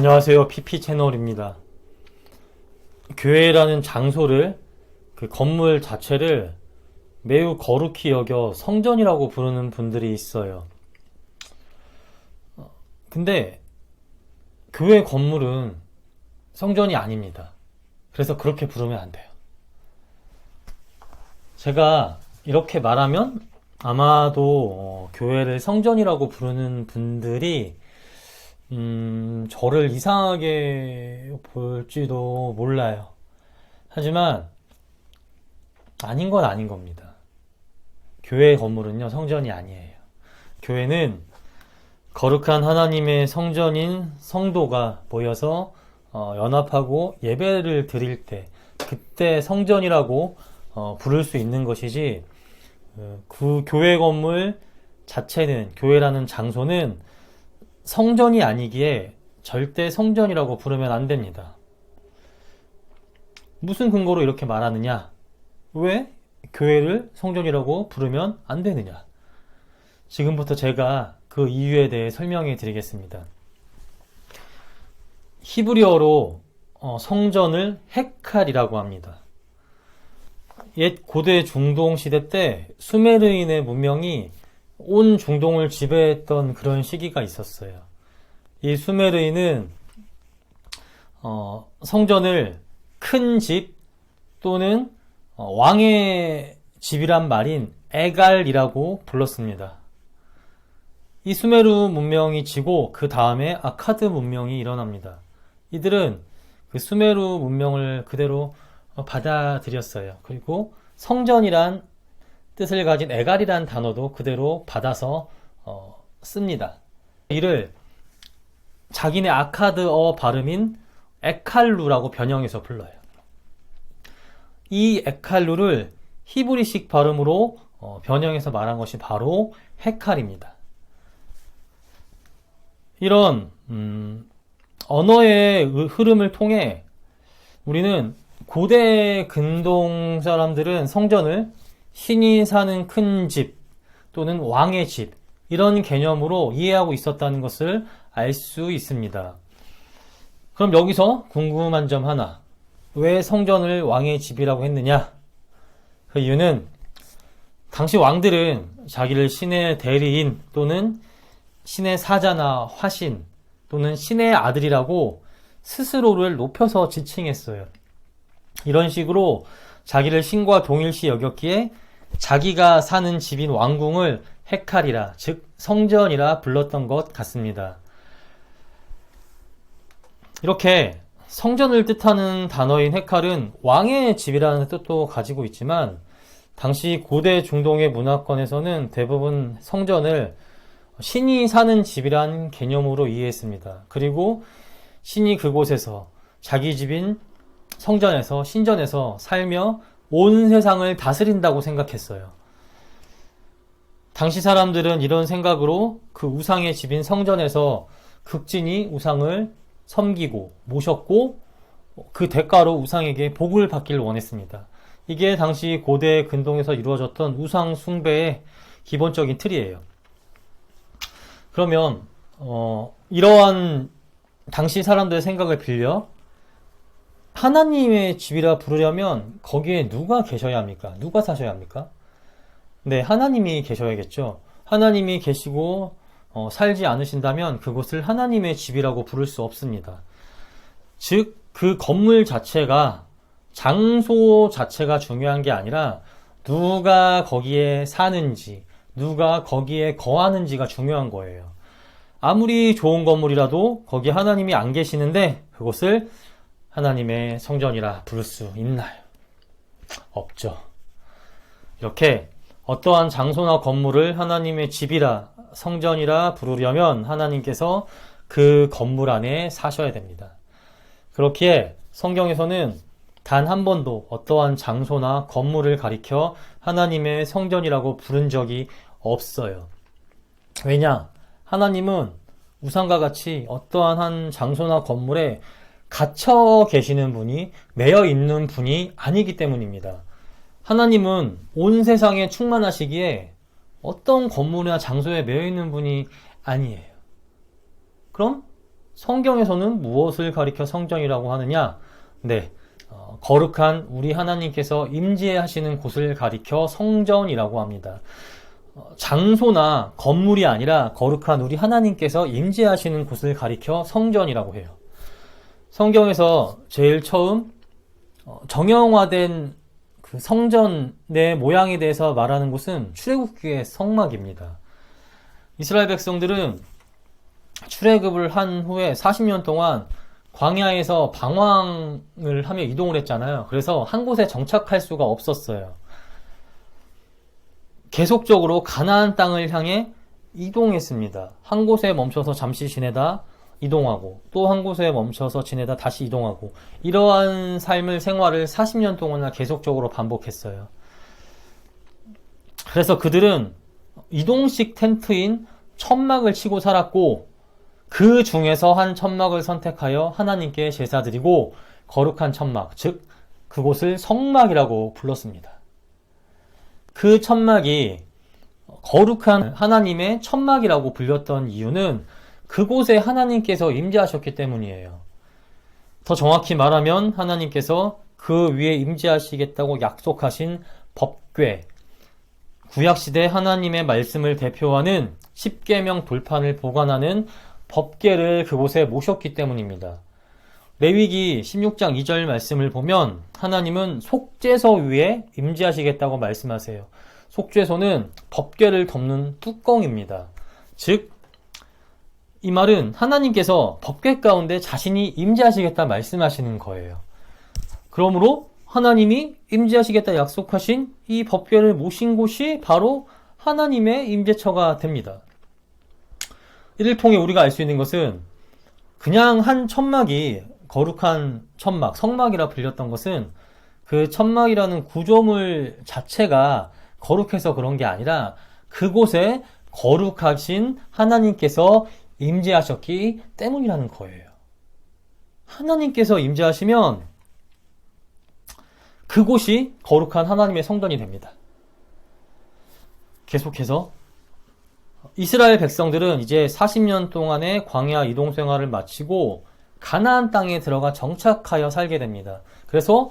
안녕하세요. PP 채널입니다. 교회라는 장소를, 그 건물 자체를 매우 거룩히 여겨 성전이라고 부르는 분들이 있어요. 근데 교회 건물은 성전이 아닙니다. 그래서 그렇게 부르면 안 돼요. 제가 이렇게 말하면 아마도 교회를 성전이라고 부르는 분들이 저를 이상하게 볼지도 몰라요. 하지만 아닌 건 아닌 겁니다. 교회 건물은요, 성전이 아니에요. 교회는 거룩한 하나님의 성전인 성도가 모여서 연합하고 예배를 드릴 때, 그때 성전이라고 부를 수 있는 것이지, 그 교회 건물 자체는, 교회라는 장소는 성전이 아니기에 절대 성전이라고 부르면 안 됩니다. 무슨 근거로 이렇게 말하느냐? 왜 교회를 성전이라고 부르면 안 되느냐? 지금부터 제가 그 이유에 대해 설명해 드리겠습니다. 히브리어로 성전을 헤칼이라고 합니다. 옛 고대 중동 시대 때 수메르인의 문명이 온 중동을 지배했던 그런 시기가 있었어요. 이 수메르인은 성전을 큰 집 또는 왕의 집이란 말인 에갈이라고 불렀습니다. 이 수메르 문명이 지고 그 다음에 아카드 문명이 일어납니다. 이들은 그 수메르 문명을 그대로 받아들였어요. 그리고 성전이란 뜻을 가진 에갈이란 단어도 그대로 받아서 씁니다. 이를 자기네 아카드어 발음인 에칼루라고 변형해서 불러요. 이 에칼루를 히브리식 발음으로 변형해서 말한 것이 바로 헤칼입니다. 이런 언어의 흐름을 통해 우리는 고대 근동 사람들은 성전을 신이 사는 큰 집 또는 왕의 집, 이런 개념으로 이해하고 있었다는 것을 알 수 있습니다. 그럼 여기서 궁금한 점 하나, 왜 성전을 왕의 집이라고 했느냐? 그 이유는 당시 왕들은 자기를 신의 대리인 또는 신의 사자나 화신 또는 신의 아들이라고 스스로를 높여서 지칭했어요. 이런 식으로 자기를 신과 동일시 여겼기에 자기가 사는 집인 왕궁을 헤칼이라, 즉 성전이라 불렀던 것 같습니다. 이렇게 성전을 뜻하는 단어인 헤칼은 왕의 집이라는 뜻도 가지고 있지만, 당시 고대 중동의 문화권에서는 대부분 성전을 신이 사는 집이란 개념으로 이해했습니다. 그리고 신이 그곳에서 자기 집인 성전에서, 신전에서 살며 온 세상을 다스린다고 생각했어요. 당시 사람들은 이런 생각으로 그 우상의 집인 성전에서 극진히 우상을 섬기고 모셨고, 그 대가로 우상에게 복을 받기를 원했습니다. 이게 당시 고대 근동에서 이루어졌던 우상 숭배의 기본적인 틀이에요. 그러면 이러한 당시 사람들의 생각을 빌려 하나님의 집이라 부르려면 거기에 누가 계셔야 합니까? 누가 사셔야 합니까? 네, 하나님이 계셔야겠죠. 하나님이 계시고 살지 않으신다면 그곳을 하나님의 집이라고 부를 수 없습니다. 즉, 그 건물 자체가, 장소 자체가 중요한 게 아니라 누가 거기에 사는지, 누가 거기에 거하는지가 중요한 거예요. 아무리 좋은 건물이라도 거기 하나님이 안 계시는데 그곳을 하나님의 성전이라 부를 수 있나요? 없죠. 이렇게 어떠한 장소나 건물을 하나님의 집이라, 성전이라 부르려면 하나님께서 그 건물 안에 사셔야 됩니다. 그렇기에 성경에서는 단 한 번도 어떠한 장소나 건물을 가리켜 하나님의 성전이라고 부른 적이 없어요. 왜냐? 하나님은 우상과 같이 어떠한 한 장소나 건물에 갇혀 계시는 분이, 매여 있는 분이 아니기 때문입니다. 하나님은 온 세상에 충만하시기에 어떤 건물이나 장소에 매여 있는 분이 아니에요. 그럼 성경에서는 무엇을 가리켜 성전이라고 하느냐? 네, 거룩한 우리 하나님께서 임재하시는 곳을 가리켜 성전이라고 합니다. 장소나 건물이 아니라 거룩한 우리 하나님께서 임재하시는 곳을 가리켜 성전이라고 해요. 성경에서 제일 처음 정형화된 그 성전의 모양에 대해서 말하는 곳은 출애굽기의 성막입니다. 이스라엘 백성들은 출애굽을 한 후에 40년 동안 광야에서 방황을 하며 이동을 했잖아요. 그래서 한 곳에 정착할 수가 없었어요. 계속적으로 가나안 땅을 향해 이동했습니다. 한 곳에 멈춰서 잠시 지내다 이동하고 또 한 곳에 멈춰서 지내다 다시 이동하고, 이러한 삶을 생활을 40년 동안이나 계속적으로 반복했어요. 그래서 그들은 이동식 텐트인 천막을 치고 살았고, 그 중에서 한 천막을 선택하여 하나님께 제사드리고 거룩한 천막, 즉 그곳을 성막이라고 불렀습니다. 그 천막이 거룩한 하나님의 천막이라고 불렸던 이유는 그곳에 하나님께서 임재하셨기 때문이에요. 더 정확히 말하면 하나님께서 그 위에 임재하시겠다고 약속하신 법궤, 구약시대 하나님의 말씀을 대표하는 십계명 돌판을 보관하는 법궤를 그곳에 모셨기 때문입니다. 레위기 16장 2절 말씀을 보면 하나님은 속죄소 위에 임재하시겠다고 말씀하세요. 속죄소는 법궤를 덮는 뚜껑입니다. 즉, 이 말은 하나님께서 법궤 가운데 자신이 임재하시겠다 말씀하시는 거예요. 그러므로 하나님이 임재하시겠다 약속하신 이 법궤를 모신 곳이 바로 하나님의 임재처가 됩니다. 이를 통해 우리가 알 수 있는 것은 그냥 한 천막이 거룩한 천막, 성막이라 불렸던 것은 그 천막이라는 구조물 자체가 거룩해서 그런 게 아니라 그곳에 거룩하신 하나님께서 임재하셨기 때문이라는 거예요. 하나님께서 임재하시면 그곳이 거룩한 하나님의 성전이 됩니다. 계속해서 이스라엘 백성들은 이제 40년 동안의 광야 이동 생활을 마치고 가나안 땅에 들어가 정착하여 살게 됩니다. 그래서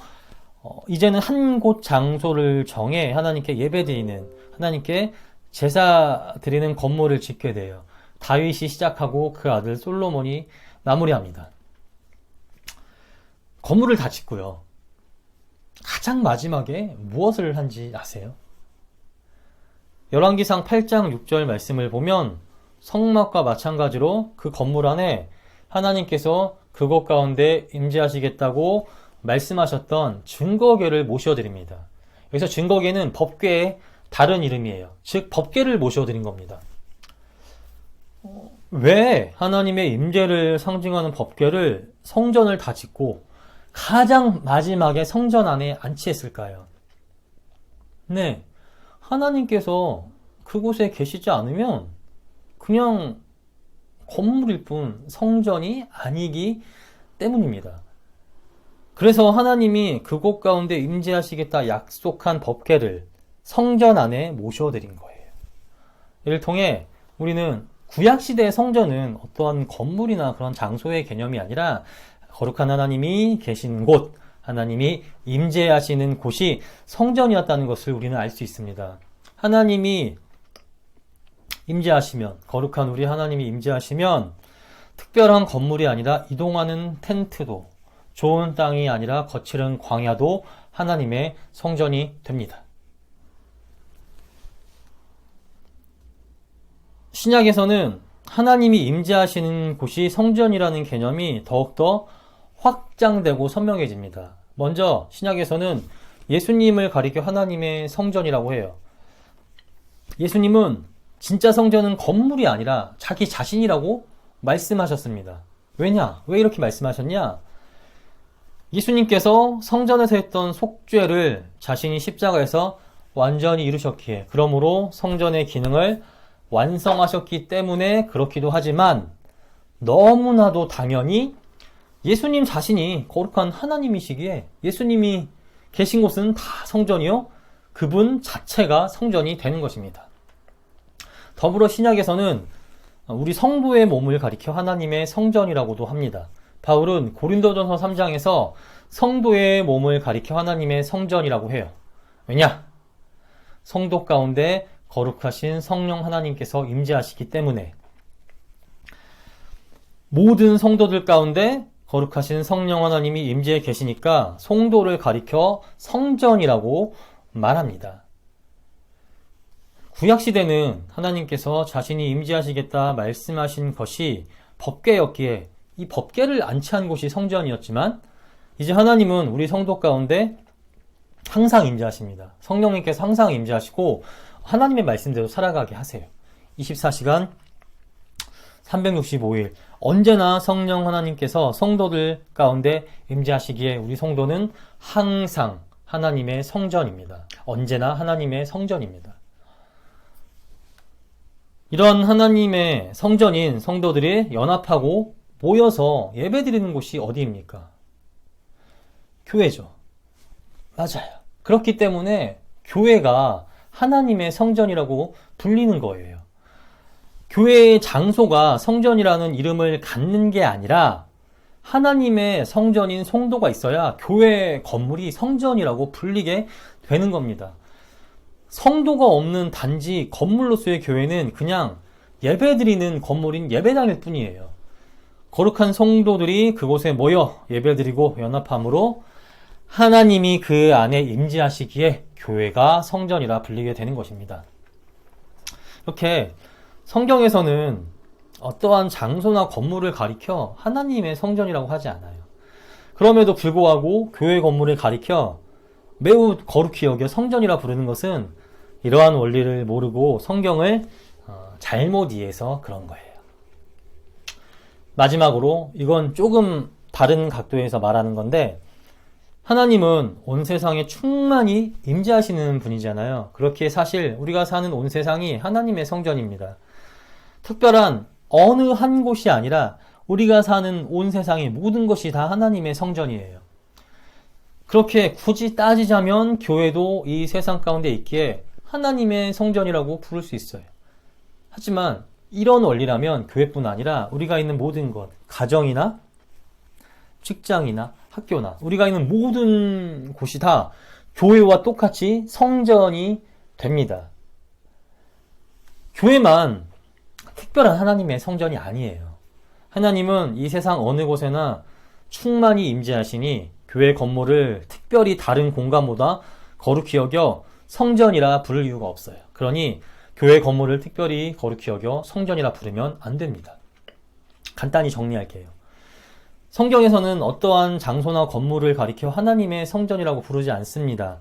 이제는 한 곳 장소를 정해 하나님께 예배드리는, 하나님께 제사 드리는 건물을 짓게 돼요. 다윗이 시작하고 그 아들 솔로몬이 마무리합니다. 건물을 다 짓고요. 가장 마지막에 무엇을 한지 아세요? 열왕기상 8장 6절 말씀을 보면 성막과 마찬가지로 그 건물 안에 하나님께서 그곳 가운데 임재하시겠다고 말씀하셨던 증거궤를 모셔드립니다. 여기서 증거궤는 법궤의 다른 이름이에요. 즉 법궤를 모셔드린 겁니다. 왜 하나님의 임재를 상징하는 법궤를 성전을 다 짓고 가장 마지막에 성전 안에 안치했을까요? 네, 하나님께서 그곳에 계시지 않으면 그냥 건물일 뿐 성전이 아니기 때문입니다. 그래서 하나님이 그곳 가운데 임재하시겠다 약속한 법궤를 성전 안에 모셔드린 거예요. 이를 통해 우리는 구약시대의 성전은 어떠한 건물이나 그런 장소의 개념이 아니라 거룩한 하나님이 계신 곳, 하나님이 임재하시는 곳이 성전이었다는 것을 우리는 알 수 있습니다. 하나님이 임재하시면, 거룩한 우리 하나님이 임재하시면 특별한 건물이 아니라 이동하는 텐트도, 좋은 땅이 아니라 거칠은 광야도 하나님의 성전이 됩니다. 신약에서는 하나님이 임재하시는 곳이 성전이라는 개념이 더욱더 확장되고 선명해집니다. 먼저 신약에서는 예수님을 가리켜 하나님의 성전이라고 해요. 예수님은 진짜 성전은 건물이 아니라 자기 자신이라고 말씀하셨습니다. 왜냐? 왜 이렇게 말씀하셨냐? 예수님께서 성전에서 했던 속죄를 자신이 십자가에서 완전히 이루셨기에, 그러므로 성전의 기능을 완성하셨기 때문에 그렇기도 하지만 너무나도 당연히 예수님 자신이 거룩한 하나님이시기에 예수님이 계신 곳은 다 성전이요, 그분 자체가 성전이 되는 것입니다. 더불어 신약에서는 우리 성도의 몸을 가리켜 하나님의 성전이라고도 합니다. 바울은 고린도전서 3장에서 성도의 몸을 가리켜 하나님의 성전이라고 해요. 왜냐? 성도 가운데 거룩하신 성령 하나님께서 임재하시기 때문에. 모든 성도들 가운데 거룩하신 성령 하나님이 임재해 계시니까 성도를 가리켜 성전이라고 말합니다. 구약시대는 하나님께서 자신이 임재하시겠다 말씀하신 것이 법궤였기에 이 법궤를 안치한 곳이 성전이었지만, 이제 하나님은 우리 성도 가운데 항상 임재하십니다. 성령님께서 항상 임재하시고 하나님의 말씀대로 살아가게 하세요. 24시간 365일 언제나 성령 하나님께서 성도들 가운데 임재하시기에 우리 성도는 항상 하나님의 성전입니다. 언제나 하나님의 성전입니다. 이런 하나님의 성전인 성도들이 연합하고 모여서 예배드리는 곳이 어디입니까? 교회죠. 맞아요. 그렇기 때문에 교회가 하나님의 성전이라고 불리는 거예요. 교회의 장소가 성전이라는 이름을 갖는 게 아니라 하나님의 성전인 성도가 있어야 교회 건물이 성전이라고 불리게 되는 겁니다. 성도가 없는 단지 건물로서의 교회는 그냥 예배드리는 건물인 예배당일 뿐이에요. 거룩한 성도들이 그곳에 모여 예배드리고 연합함으로 하나님이 그 안에 임재하시기에 교회가 성전이라 불리게 되는 것입니다. 이렇게 성경에서는 어떠한 장소나 건물을 가리켜 하나님의 성전이라고 하지 않아요. 그럼에도 불구하고 교회 건물을 가리켜 매우 거룩히 여겨 성전이라 부르는 것은 이러한 원리를 모르고 성경을 잘못 이해해서 그런 거예요. 마지막으로 이건 조금 다른 각도에서 말하는 건데, 하나님은 온 세상에 충만히 임재하시는 분이잖아요. 그렇기에 사실 우리가 사는 온 세상이 하나님의 성전입니다. 특별한 어느 한 곳이 아니라 우리가 사는 온 세상의 모든 것이 다 하나님의 성전이에요. 그렇게 굳이 따지자면 교회도 이 세상 가운데 있기에 하나님의 성전이라고 부를 수 있어요. 하지만 이런 원리라면 교회뿐 아니라 우리가 있는 모든 것, 가정이나 직장이나 학교나 우리가 있는 모든 곳이 다 교회와 똑같이 성전이 됩니다. 교회만 특별한 하나님의 성전이 아니에요. 하나님은 이 세상 어느 곳에나 충만히 임재하시니 교회 건물을 특별히 다른 공간보다 거룩히 여겨 성전이라 부를 이유가 없어요. 그러니 교회 건물을 특별히 거룩히 여겨 성전이라 부르면 안 됩니다. 간단히 정리할게요. 성경에서는 어떠한 장소나 건물을 가리켜 하나님의 성전이라고 부르지 않습니다.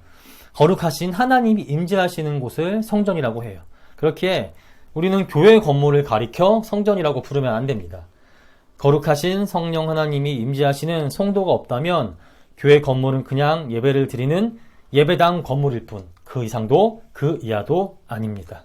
거룩하신 하나님이 임재하시는 곳을 성전이라고 해요. 그렇기에 우리는 교회 건물을 가리켜 성전이라고 부르면 안 됩니다. 거룩하신 성령 하나님이 임재하시는 성도가 없다면 교회 건물은 그냥 예배를 드리는 예배당 건물일 뿐, 그 이상도 그 이하도 아닙니다.